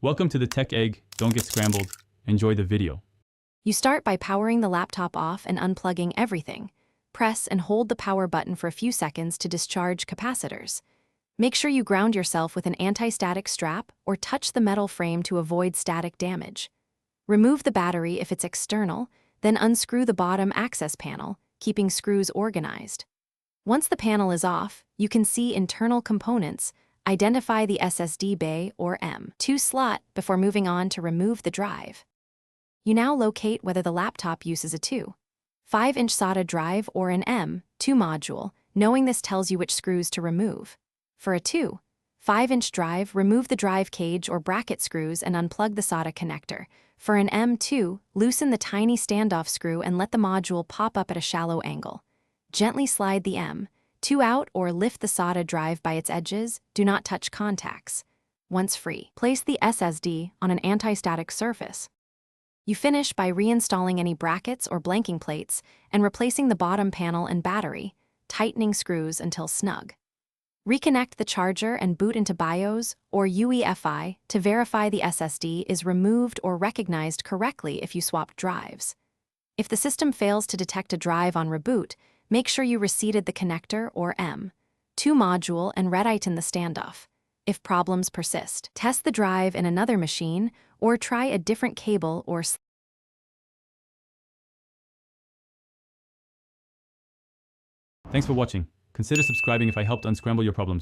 Welcome to the Tech Egg. Don't get scrambled. Enjoy the video. You start by powering the laptop off and unplugging everything. Press and hold the power button for a few seconds to discharge capacitors. Make sure you ground yourself with an anti-static strap or touch the metal frame to avoid static damage. Remove the battery if it's external, then unscrew the bottom access panel, keeping screws organized. Once the panel is off, you can see internal components. Identify the SSD bay or M2 slot before moving on to remove the drive. You now locate whether the laptop uses a 2.5-inch SATA drive or an M2 module. Knowing this tells you which screws to remove. For a 2.5-inch drive, remove the drive cage or bracket screws and unplug the SATA connector. For an M2, loosen the tiny standoff screw and let the module pop up at a shallow angle. Gently slide the M2 out or lift the SATA drive by its edges. Do not touch contacts. Once free, place the SSD on an anti-static surface. You finish by reinstalling any brackets or blanking plates and replacing the bottom panel and battery, tightening screws until snug. Reconnect the charger and boot into BIOS or UEFI to verify the SSD is removed or recognized correctly if you swapped drives. If the system fails to detect a drive on reboot, make sure you reseated the connector or M2 module and red-item the standoff. If problems persist, test the drive in another machine or try a different cable or Thanks for watching. Consider subscribing if I helped unscramble your problems.